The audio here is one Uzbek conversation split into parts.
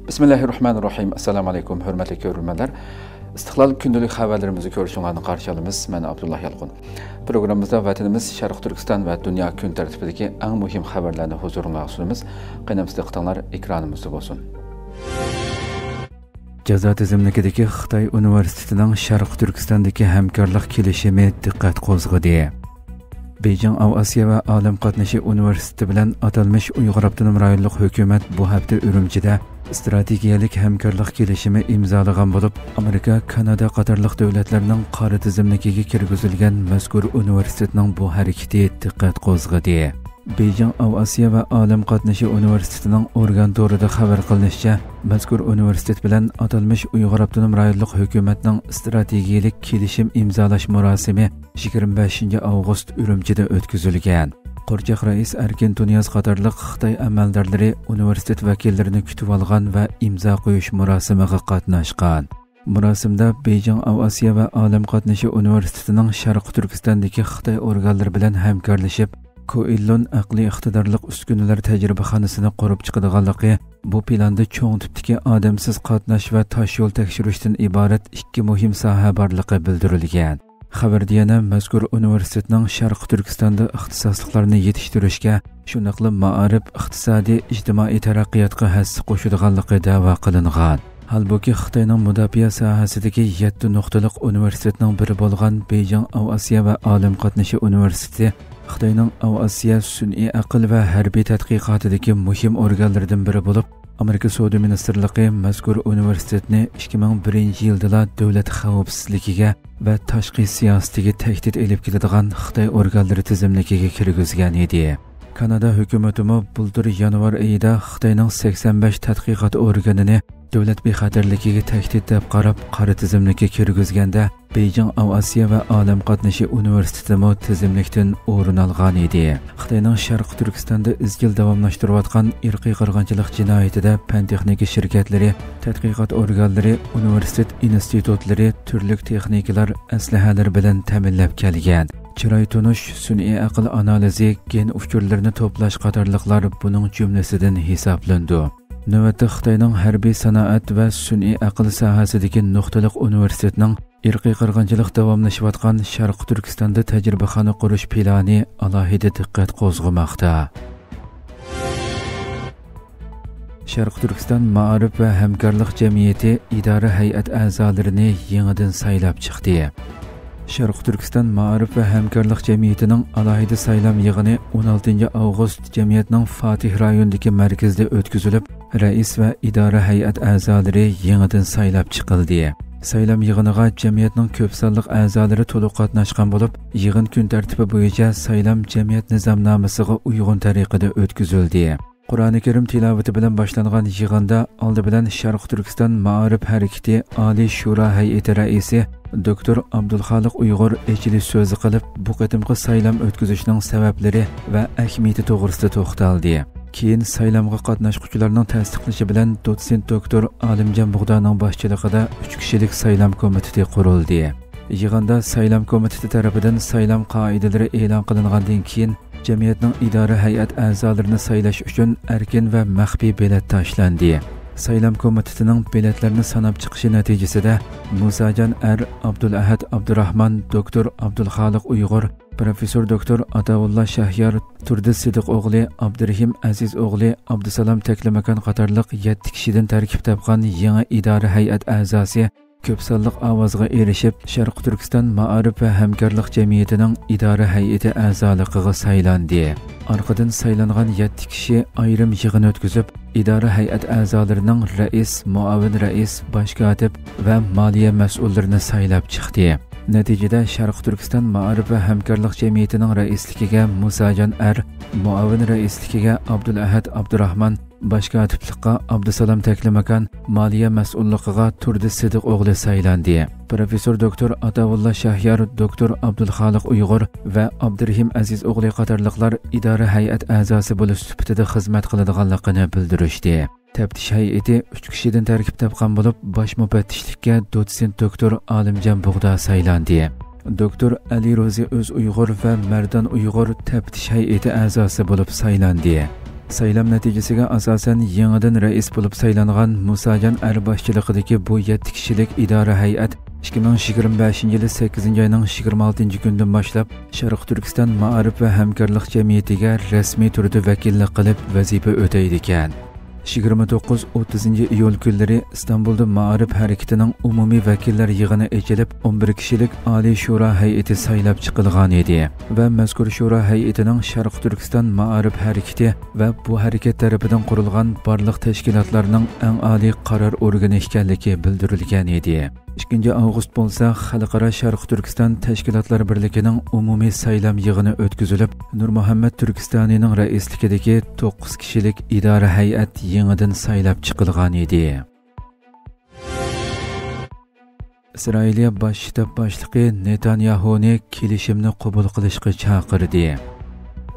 Bismillahirrahmanirrahim. Assalamu alaykum, hörmətli görürmənlər. İstiqlal gündəlik xəbərlərimizi görüşünüzü qarşılayırıq. Mən Abdullah Yalqın. Proqramımızda vətənimiz Şərq Türkistan və dünya gün tərtibindəki ən mühim xəbərlərini huzurunuza sunumuz. Qənəmizdə qıtanlar ekranımızda olsun. Cəza tizimlikidəki Xitay Universitetinin Şərq Türkistandakı həmkarlıq kelişimi diqqət qozğadı. Beijing Avasiya və Alam Qatnaşı Universiteti bilan atalmış Uyğur Avtonom rayonluq hökumət bu hafta Ürümçidə strategiyalik həmkarlıq kelişimi imzalagan bo'lib, Amerika, Kanada qatorliq davlatlarning qora tizimligiga kirgizilgan mazkur universitetning bu harakati diqqat qo'zg'adi. Beijing Avasiya va Alam Qatnaşı Universitetining organ to'rida xabar qilinishicha, mazkur universitet bilan atalmış Uyğur Avtonom rayonluq hukumatning strategiyalik kelishim imzolash murosimi 25 avgust Ürümchida o'tkazilgan. Qo'rchaq rais Erkin Tunyaz qatorliq Xitoy amaldorlari universitet vakillarini kutib olgan va imzo qo'yish murosimiga qatnashgan. Murosimda Beijing Avasiya va Alam Qatnaşı Universitetining Sharq Turkistondagi Xitoy organlari bilan hamkorlashib, Koillon aqliy iqtidorliq uskunalar tajribaxonasini qurib chiqadiganligi, bu planda cho'ng tipdagi odamsiz qatnash va tosh yo'l tekshirishdan iborat ikki muhim soha borligi bildirilgan. Xabarda yana mazkur universitetning Sharq Turkistonda ixtisosliklarni yetishtirishga, shuningdek ma'arif, iqtisodiy, ijtimoiy taraqqiyotga hassa qo'shadiganligi da'vo qilingan. Halbuki Xitoyning mudofaa sohasidagi 7 nuqtaliq universitetning biri bo'lgan Beijing Avasiya va Alam Qatnaşı Universiteti Xitoyning Avasiya sun'iy aql va harbiy tadqiqotidagi muhim organlardan biri bo'lib, Amerika Savdo Ministerligi mazkur universitetni 2001-yilda davlat xavfsizligiga va tashqi siyosatiga tahdid elib keladigan Xitoy organlari tizimligiga kirgizgan edi. Kanada hukumati bultur yanvar oyida Xitoyning 85 tadqiqot organini davlat bexatarligiga tahdid deb qarab qora tizimlikka kirgizganda, Beijing Avasiya va Alam Qatnaşı Universiteti tizimlikdan o'rin olgan edi. Xitoyning Sharq Turkistonda izchil davomlashtirayotgan irqiy qirg'inchilik jinoyatida fan texnika shirkatlari, tadqiqot organlari, universitet institutlari turli texnikalar, aslahalar bilan ta'minlab kelgan. Chiroy tunish, sun'iy aql analizi, gen uchurlarini to'plash qatorliqlar buning jumlasidan hisoblandi. Navbatda Xitoyning harbiy sanoat va sun'iy aql sohasidagi nuqtaliq universitetning irqiy qirg'inchilik davomlashayotgan Sharq Turkistonda tajribaxona qurish plani alohida diqqat qo'zg'amoqda. Sharq Turkiston ma'arif va hamkorlik jamiyati idora hay'at a'zolarini yangidan saylab chiqdi. Sharq Turkiston ma'arif va hamkorlik jamiyatining alohida saylam yig'ini 16 avgust jamiyatning Fatih rayonidagi markazida o'tkazilib, rais va idora hay'at a'zolari yangidan saylab chiqildi. Saylam yig'iniga jamiyatning ko'p sonli a'zolari to'liq qatnashgan bo'lib, yig'in kun tartibi bo'yicha saylam jamiyat nizomnomasiga uyg'un tariqada o'tkazildi. Qur'oni Karim tilovati bilan boshlangan yig'inda oldi bilan Sharq Turkiston ma'arif harakati Oliy Shura hay'ati raisi Dr. Abdulxoliq Uyg'ur echilish so'zi qilib, bu qatimqi saylam o'tkazishning sabablari va ahamiyati to'g'risida to'xtaldi. Keyin saylamga qatnashuvchilarning tasdiqlashi bilan dotsent doktor Alimjon Bug'doning boshchiligida 3 kishilik saylam komiteti qurildi. Yig'inda saylam komiteti tomonidan saylam qoidalari e'lon qilingandan keyin jamiyatning idora hay'at a'zolarini saylash uchun erkin va maxfiy bilet tashlandi. Saylam komitetining biletlarini sanab chiqishi natijasida Musajon R, Abdulahad Abdurahman, Doktor Abdulxoliq Uyg'ur, Professor Doktor Ataullah Shahyar, Turdi Sidiq o'g'li, Abdurahim Aziz o'g'li, Abdusalom Taklamakan qatorliq 7 kishidan tarkib topgan yangi idora hay'at a'zosi ko'p sonli ovozga erishib, Sharq Turkiston ma'arif va hamkorlik jamiyatining idora hay'ati a'zoligiga saylandi. Orqadan saylangan 7 kishi ayrim yig'in o'tkazib, idora hay'at a'zolarining rais, muavin rais, bosh kotib va moliya mas'ullarini saylab chiqdi. Natijada Sharq Turkiston ma'arif va hamkorlik jamiyatining raisligiga Musajon R, muavin raisligiga Abdulahad Abdurahman, bosh kotiblikqa Abdusalom Taklamakan, moliya mas'ulligiga Turdi Sidiq o'g'li saylandi. Professor Doktor Ataullah Shahyar, Doktor Abdulxoliq Uyg'ur va Abdurahim Aziz o'g'li qatorliqlar idora hay'at a'zosi bo'lish sifatida xizmat qiladiganligini bildirishdi. Taftish hay'ati 3 kishidan tarkib topgan bo'lib, bosh mufattishlikka dotsent doktor Alimjon Bug'do saylandi. Doktor Ali Rozi O'z Uyg'ur va Mardan Uyg'ur taftish hay'ati a'zosi bo'lib saylandi. Saylam natijasiga asosan yangidan rais bo'lib saylangan Musajon boshchiligidagi bu 7 kishilik idora hay'at 2025 yili 8 oyning 26 kunidan boshlab Sharq Turkiston Ma'arif va hamkorlik jamiyatiga rasmiy turda vakillik qilib vazifa o'taydi ekan. 29-30 iyul kunlari İstanbulda Ma'arif harakatining umumiy vakillar yig'ini ochilib 11 kishilik Oliy Shura hay'ati saylab chiqilgan edi va mazkur shura hay'atining Sharq Turkiston Ma'arif harakati va bu harakat tarafidan qurilgan barliq tashkilotlarning eng oliy qaror organi ekanligi bildirilgan edi. 2 avgust bo'lsa Xalqaro Sharq Turkiston tashkilotlari birligining umumiy saylam yig'ini o'tkazilib, Nurmuhammad Turkistonining raisligidagi 9 kishilik idora hay'at yangidan saylab chiqilgan edi. Isroiliya bosh shtab boshlig'i Netanyahuni kelishimni qabul qilishga chaqirdi.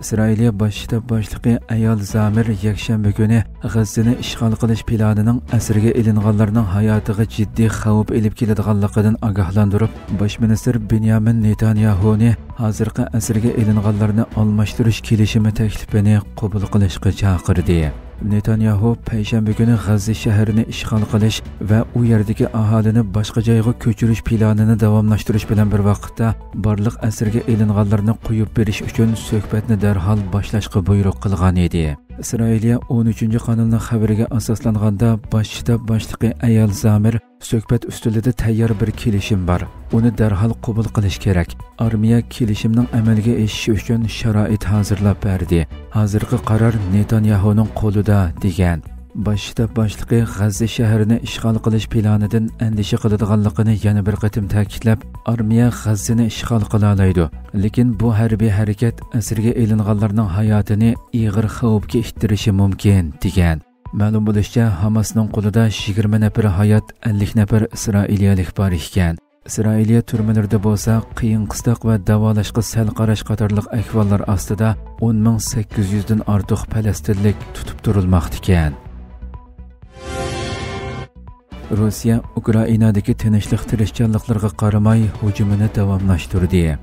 Isroiliya bosh shtab boshlig'i Ayol Zamir yakshanba kuni G'azzani ishg'ol qilish planining asirga ilinganlarning hayotiga jiddiy xavf elib keladiganligidan ogohlantirib, bosh ministr Benyamin Netanyahuni hozirgi asirga ilinganlarni almashtirish kelishimi taklifini qabul qilishga chaqirdi. Netanyahu payshanba kuni G'azza shahrini ishg'ol qilish va u yerdagi aholini boshqa joyga ko'chirish planini davomlashtirish bilan bir vaqtda barliq asirga ilinganlarni qo'yib berish uchun suhbatni darhol boshlashga buyruq qilgan edi. Isroiliya 13-qonunning xabariga asoslanganda bosh shtab boshlig'i Ayol Zamir suhbat ustida tayyor bir kelishim bor. Uni darhol qabul qilish kerak. Armiya kelishimning amalga oshishi uchun sharoit hozirlab berdi. Hozirgi qaror Netanyahuning qo'lida degan. Bosh shtab boshlig'i G'azza shahrini ishg'ol qilish planidan andisha qiladiganligini yana bir qatim ta'kidlab, armiya G'azzani ishg'ol qila oladi, lekin bu harbiy harakat asirga ilinganlarning hayotini ig'ir xavfga ittirishi mumkin degan. Ma'lum bo'lishicha, Hamasning qo'lida 20 nafar hayot, 50 nafar isroiliyalik bor ekan. Isroiliya turmalarida bo'lsa, qiyin qistoq va davolashga sal qarash qatorliq ahvollar ostida 10,800 dan ortiq falastinlik tutib turilmoqda ekan. Rossiya Ukrainadagi tinchlik tirishchanliklarga qaramay hujumini davomlashtirdi.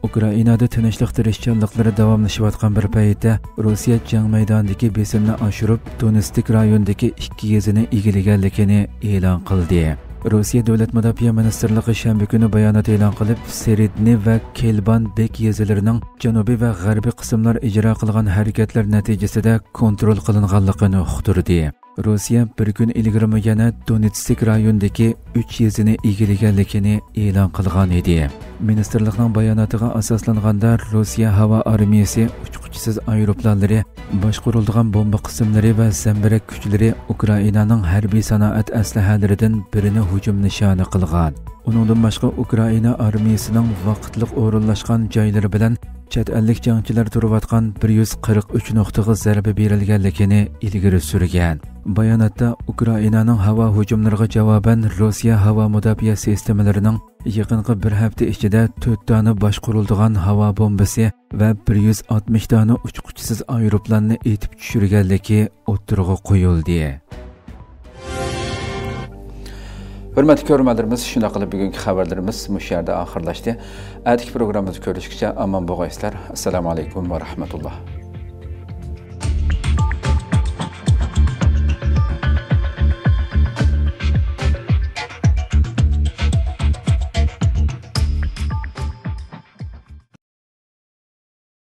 Ukrainada tinchlik tirishchanliklari davomlashayotgan bir paytda Rossiya jang maydonidagi besimni oshirib, Donetsk rayonidagi 2 yezini egallaganligini e'lon qildi. Rossiya Davlat Mudofaa Ministrligi shanba kuni bayonot e'lon qilib, Seredni va Kelban-Bek yezalarining janubiy va g'arbiy qismlar ijro qilgan harakatlar natijasida kontrol qilinganligini uqtirdi. Rossiya bir kun ilgari yana Donetsk rayonidagi 3 yezini egallaganligini e'lon qilgan edi. Ministrlikning bayonotiga asoslanganda Rossiya havo armiyasi uchquchisiz aeroplanlari, boshqarilgan bomba qismlari va zambarak kuchlari Ukrainaning harbiy sanoat aslahalaridan birini hujum nishoni qilgan. Uningdan boshqa Ukraina armiyasining vaqtliq o'rinlashgan joylari bilan chet ellik jangchilar turayotgan 143 nuqtaga zarba berilganligini ilgari surgan. Bayonotda Ukrainaning havo hujumlariga javoban Rossiya havo mudofaa sistemalarining yaqinqi bir hafta ichida 4 dona boshqarilgan havo bombasi va 160 dona uchquchisiz aeroplanni etib tushirganligi o'ttirg'i qo'yildi. Hurmatli ko'ruvchilarimiz, shunday qilib bugungi xabarlarimiz mush yerda oxirlashdi. Atigi programmamizni ko'rishgacha omon bo'linglar. Assalomu alaykum va rahmatulloh.